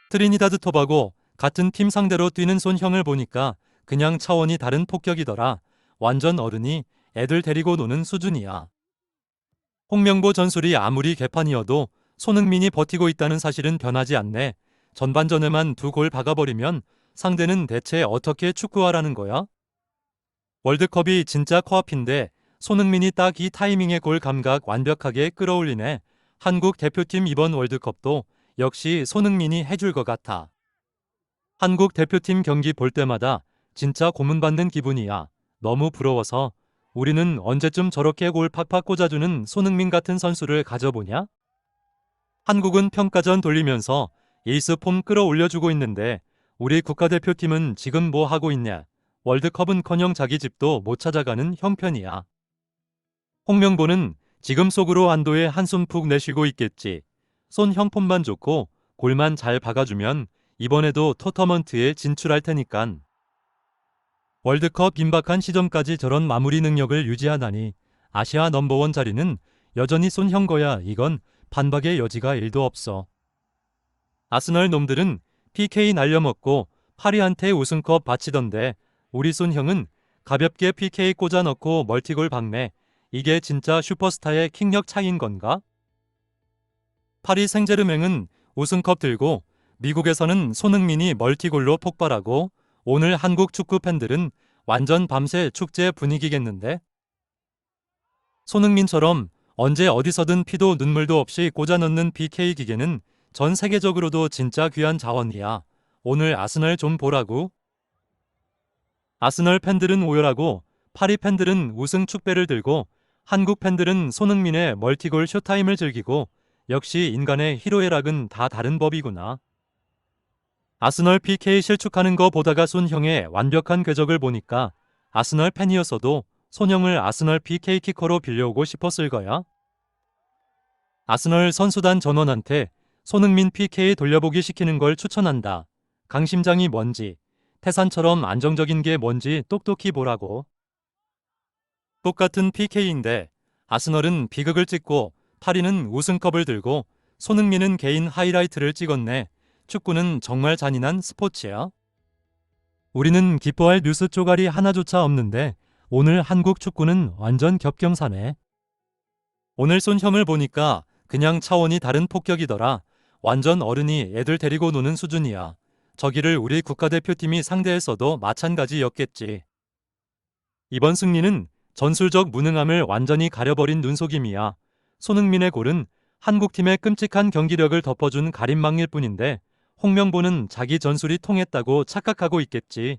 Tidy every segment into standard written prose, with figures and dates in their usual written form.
트리니다드 토바고 같은 팀 상대로 뛰는 손형을 보니까 그냥 차원이 다른 폭격이더라. 완전 어른이 애들 데리고 노는 수준이야. 홍명보 전술이 아무리 개판이어도 손흥민이 버티고 있다는 사실은 변하지 않네. 전반전에만 2골 박아버리면 상대는 대체 어떻게 축구하라는 거야? 월드컵이 진짜 코앞인데 손흥민이 딱 이 타이밍의 골 감각 완벽하게 끌어올리네. 한국 대표팀 이번 월드컵도 역시 손흥민이 해줄 것 같아. 한국 대표팀 경기 볼 때마다 진짜 고문받는 기분이야. 너무 부러워서 우리는 언제쯤 저렇게 골 팍팍 꽂아주는 손흥민 같은 선수를 가져보냐? 한국은 평가전 돌리면서 에이스 폼 끌어올려주고 있는데 우리 국가대표팀은 지금 뭐 하고 있냐? 월드컵은커녕 자기 집도 못 찾아가는 형편이야. 홍명보는 지금 속으로 안도의 한숨 푹 내쉬고 있겠지. 손형 폼만 좋고 골만 잘 박아주면 이번에도 토너먼트에 진출할 테니깐. 월드컵 임박한 시점까지 저런 마무리 능력을 유지하다니 아시아 넘버원 자리는 여전히 손형 거야. 이건 반박의 여지가 1도 없어. 아스널 놈들은 PK 날려먹고 파리한테 우승컵 바치던데 우리 손형은 가볍게 PK 꽂아 넣고 멀티골 박네. 이게 진짜 슈퍼스타의 킥력 차이인 건가? 파리 생제르맹은 우승컵 들고 미국에서는 손흥민이 멀티골로 폭발하고 오늘 한국 축구 팬들은 완전 밤새 축제 분위기겠는데? 손흥민처럼 언제 어디서든 피도 눈물도 없이 꽂아 넣는 PK 기계는 전 세계적으로도 진짜 귀한 자원이야. 오늘 아스널 좀 보라고. 아스널 팬들은 오열하고 파리 팬들은 우승 축배를 들고 한국 팬들은 손흥민의 멀티골 쇼타임을 즐기고 역시 인간의 희로애락은 다 다른 법이구나. 아스널 PK 실축하는 거 보다가 손형의 완벽한 궤적을 보니까 아스널 팬이었어도 손형을 아스널 PK 키커로 빌려오고 싶었을 거야. 아스널 선수단 전원한테 손흥민 PK 돌려보기 시키는 걸 추천한다. 강심장이 뭔지, 태산처럼 안정적인 게 뭔지 똑똑히 보라고. 똑같은 PK인데 아스널은 비극을 찍고 파리는 우승컵을 들고 손흥민은 개인 하이라이트를 찍었네. 축구는 정말 잔인한 스포츠야. 우리는 기뻐할 뉴스 쪼가리 하나조차 없는데 오늘 한국 축구는 완전 겹경사네. 오늘 손형을 보니까 그냥 차원이 다른 폭격이더라. 완전 어른이 애들 데리고 노는 수준이야. 저기를 우리 국가대표팀이 상대했어도 마찬가지였겠지. 이번 승리는 전술적 무능함을 완전히 가려버린 눈속임이야. 손흥민의 골은 한국팀의 끔찍한 경기력을 덮어준 가림막일 뿐인데 홍명보는 자기 전술이 통했다고 착각하고 있겠지.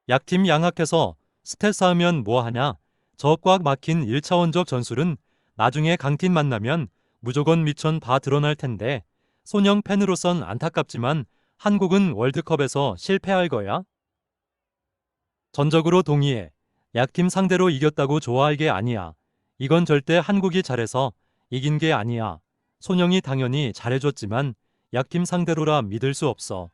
약팀 양악해서 스탯 쌓으면 뭐하냐. 저 꽉 막힌 1차원적 전술은 나중에 강팀 만나면 무조건 미천 다 드러날 텐데 손형 팬으로선 안타깝지만 한국은 월드컵에서 실패할 거야. 전적으로 동의해. 약팀 상대로 이겼다고 좋아할 게 아니야. 이건 절대 한국이 잘해서 이긴 게 아니야. 손형이 당연히 잘해줬지만 약팀 상대로라 믿을 수 없어.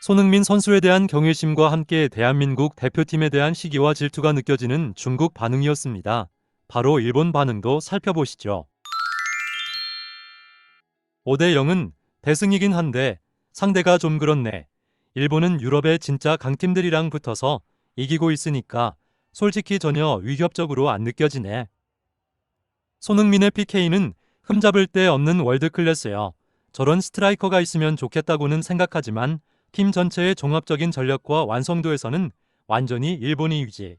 손흥민 선수에 대한 경외심과 함께 대한민국 대표팀에 대한 시기와 질투가 느껴지는 중국 반응이었습니다. 바로 일본 반응도 살펴보시죠. 5대0은 대승이긴 한데 상대가 좀 그렇네. 일본은 유럽의 진짜 강팀들이랑 붙어서 이기고 있으니까 솔직히 전혀 위협적으로 안 느껴지네. 손흥민의 PK는 흠잡을 데 없는 월드클래스요. 저런 스트라이커가 있으면 좋겠다고는 생각하지만 팀 전체의 종합적인 전력과 완성도에서는 완전히 일본이 위지.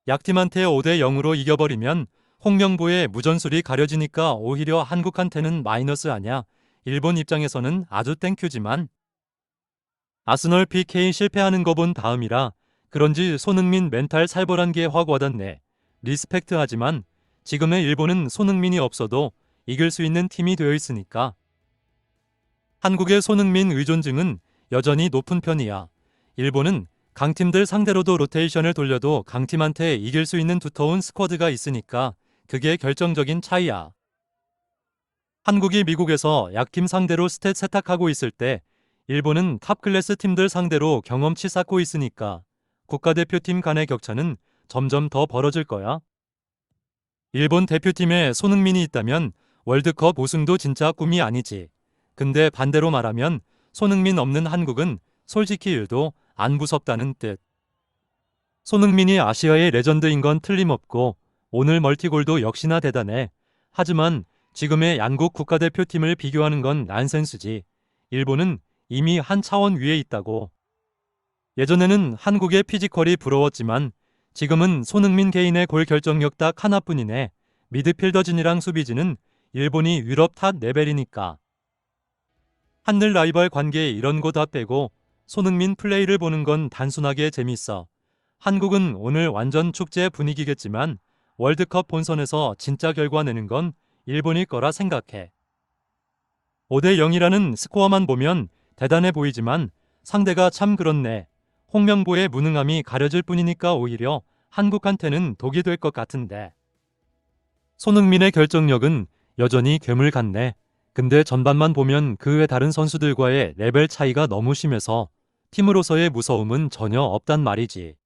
약팀한테 5대0으로 이겨버리면 홍명보의 무전술이 가려지니까 오히려 한국한테는 마이너스 아냐. 일본 입장에서는 아주 땡큐지만 아스널 PK 실패하는 거 본 다음이라 그런지 손흥민 멘탈 살벌한 게 확 와닿네. 리스펙트하지만 지금의 일본은 손흥민이 없어도 이길 수 있는 팀이 되어 있으니까. 한국의 손흥민 의존증은 여전히 높은 편이야. 일본은 강팀들 상대로도 로테이션을 돌려도 강팀한테 이길 수 있는 두터운 스쿼드가 있으니까 그게 결정적인 차이야. 한국이 미국에서 약팀 상대로 스탯 세탁하고 있을 때 일본은 탑클래스 팀들 상대로 경험치 쌓고 있으니까 국가대표팀 간의 격차는 점점 더 벌어질 거야. 일본 대표팀에 손흥민이 있다면 월드컵 우승도 진짜 꿈이 아니지. 근데 반대로 말하면 손흥민 없는 한국은 솔직히 일도 안 무섭다는 뜻. 손흥민이 아시아의 레전드인 건 틀림없고 오늘 멀티골도 역시나 대단해. 하지만 지금의 양국 국가대표팀을 비교하는 건 난센스지. 일본은 이미 한 차원 위에 있다고. 예전에는 한국의 피지컬이 부러웠지만 지금은 손흥민 개인의 골 결정력 딱 하나뿐이네. 미드필더진이랑 수비진은 일본이 유럽 탑 레벨이니까. 한늘 라이벌 관계 이런 거 다 빼고 손흥민 플레이를 보는 건 단순하게 재밌어. 한국은 오늘 완전 축제 분위기겠지만 월드컵 본선에서 진짜 결과 내는 건 일본일 거라 생각해. 5대 0이라는 스코어만 보면 대단해 보이지만 상대가 참 그렇네. 홍명보의 무능함이 가려질 뿐이니까 오히려 한국한테는 독이 될 것 같은데. 손흥민의 결정력은 여전히 괴물 같네. 근데 전반만 보면 그 외 다른 선수들과의 레벨 차이가 너무 심해서 팀으로서의 무서움은 전혀 없단 말이지.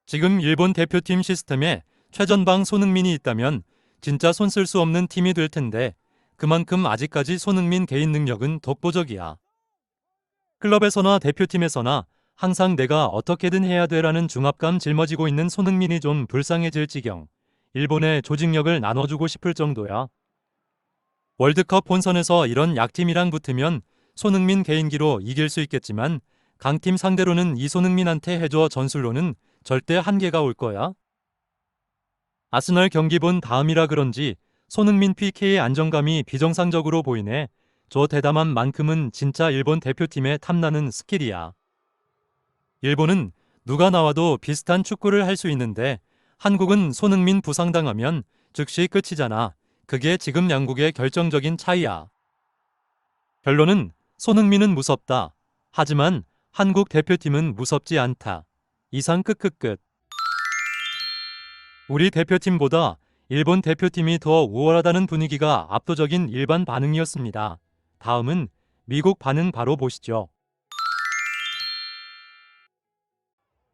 지금 일본 대표팀 시스템에 최전방 손흥민이 있다면 진짜 손 쓸 수 없는 팀이 될 텐데 그만큼 아직까지 손흥민 개인 능력은 독보적이야. 클럽에서나 대표팀에서나 항상 내가 어떻게든 해야 돼라는 중압감 짊어지고 있는 손흥민이 좀 불쌍해질 지경. 일본의 조직력을 나눠주고 싶을 정도야. 월드컵 본선에서 이런 약팀이랑 붙으면 손흥민 개인기로 이길 수 있겠지만 강팀 상대로는 이 손흥민한테 해줘 전술로는 절대 한계가 올 거야. 아스널 경기 본 다음이라 그런지 손흥민 PK의 안정감이 비정상적으로 보이네. 저 대담한 만큼은 진짜 일본 대표팀의 탐나는 스킬이야. 일본은 누가 나와도 비슷한 축구를 할 수 있는데 한국은 손흥민 부상당하면 즉시 끝이잖아. 그게 지금 양국의 결정적인 차이야. 결론은 손흥민은 무섭다. 하지만 한국 대표팀은 무섭지 않다. 이상 끝. 우리 대표팀보다 일본 대표팀이 더 우월하다는 분위기가 압도적인 일반 반응이었습니다. 다음은 미국 반응 바로 보시죠.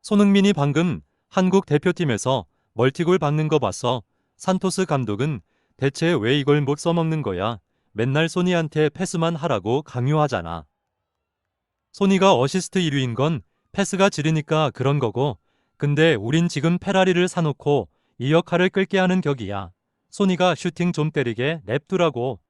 손흥민이 방금 한국 대표팀에서 멀티골 박는 거 봤어. 산토스 감독은 대체 왜 이걸 못 써먹는 거야? 맨날 소니한테 패스만 하라고 강요하잖아. 소니가 어시스트 1위인 건 패스가 지르니까 그런 거고 근데 우린 지금 페라리를 사놓고 이 역할을 끌게 하는 격이야. 소니가 슈팅 좀 때리게 냅두라고.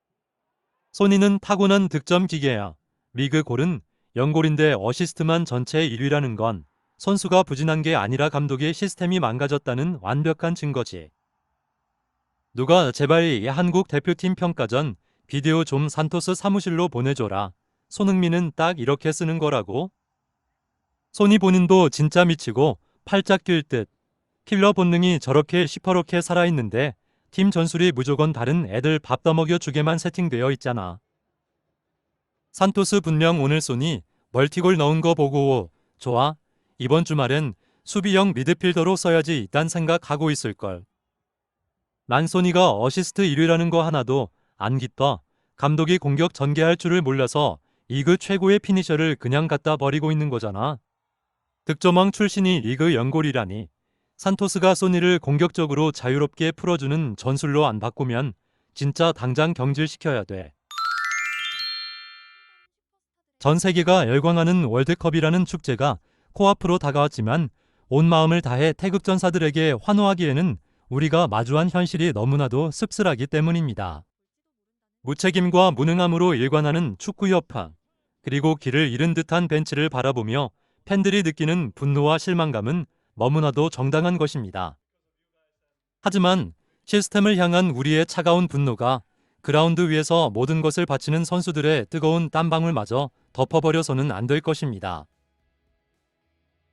소니는 타고난 득점 기계야. 리그 골은 0골인데 어시스트만 전체 1위라는 건 선수가 부진한 게 아니라 감독의 시스템이 망가졌다는 완벽한 증거지. 누가 제발 이 한국 대표팀 평가전 비디오 좀 산토스 사무실로 보내줘라. 손흥민은 딱 이렇게 쓰는 거라고. 소니 본인도 진짜 미치고 팔짝 뛸 듯. 킬러 본능이 저렇게 시퍼렇게 살아있는데 팀 전술이 무조건 다른 애들 밥 떠먹여 주게만 세팅되어 있잖아. 산토스 분명 오늘 소니 멀티골 넣은 거 보고 좋아. 이번 주말엔 수비형 미드필더로 써야지 딴 생각하고 있을걸. 난 소니가 어시스트 1위라는 거 하나도 안 기뻐. 감독이 공격 전개할 줄을 몰라서 리그 최고의 피니셔를 그냥 갖다 버리고 있는 거잖아. 득점왕 출신이 리그 연골이라니. 산토스가 소니를 공격적으로 자유롭게 풀어주는 전술로 안 바꾸면 진짜 당장 경질시켜야 돼. 전 세계가 열광하는 월드컵이라는 축제가 코앞으로 다가왔지만 온 마음을 다해 태극전사들에게 환호하기에는 우리가 마주한 현실이 너무나도 씁쓸하기 때문입니다. 무책임과 무능함으로 일관하는 축구 여파, 그리고 길을 잃은 듯한 벤치를 바라보며 팬들이 느끼는 분노와 실망감은 너무나도 정당한 것입니다. 하지만 시스템을 향한 우리의 차가운 분노가 그라운드 위에서 모든 것을 바치는 선수들의 뜨거운 땀방울마저 덮어버려서는 안 될 것입니다.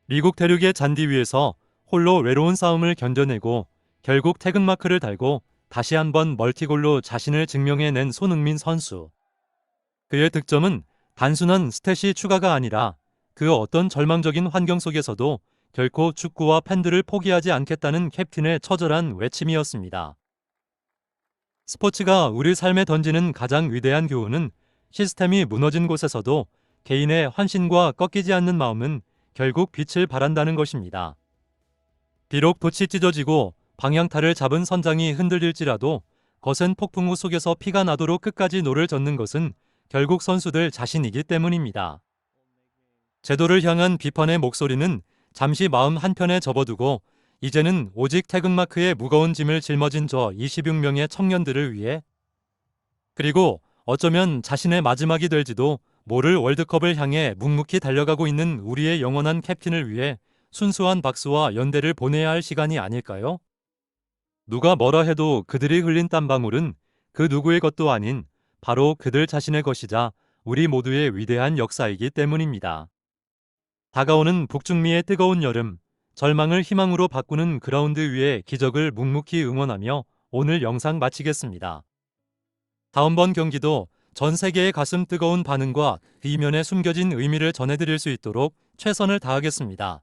미국 대륙의 잔디 위에서 홀로 외로운 싸움을 견뎌내고 결국 태극마크를 달고 다시 한번 멀티골로 자신을 증명해낸 손흥민 선수. 그의 득점은 단순한 스탯이 추가가 아니라 그 어떤 절망적인 환경 속에서도 결코 축구와 팬들을 포기하지 않겠다는 캡틴의 처절한 외침이었습니다. 스포츠가 우리 삶에 던지는 가장 위대한 교훈은 시스템이 무너진 곳에서도 개인의 환신과 꺾이지 않는 마음은 결국 빛을 발한다는 것입니다. 비록 돛이 찢어지고 방향타를 잡은 선장이 흔들릴지라도 거센 폭풍 우 속에서 피가 나도록 끝까지 노를 젓는 것은 결국 선수들 자신이기 때문입니다. 제도를 향한 비판의 목소리는 잠시 마음 한편에 접어두고 이제는 오직 태극마크의 무거운 짐을 짊어진 저 26명의 청년들을 위해, 그리고 어쩌면 자신의 마지막이 될지도 모를 월드컵을 향해 묵묵히 달려가고 있는 우리의 영원한 캡틴을 위해 순수한 박수와 연대를 보내야 할 시간이 아닐까요? 누가 뭐라 해도 그들이 흘린 땀방울은 그 누구의 것도 아닌 바로 그들 자신의 것이자 우리 모두의 위대한 역사이기 때문입니다. 다가오는 북중미의 뜨거운 여름, 절망을 희망으로 바꾸는 그라운드 위의 기적을 묵묵히 응원하며 오늘 영상 마치겠습니다. 다음번 경기도 전 세계의 가슴 뜨거운 반응과 그 이면에 숨겨진 의미를 전해드릴 수 있도록 최선을 다하겠습니다.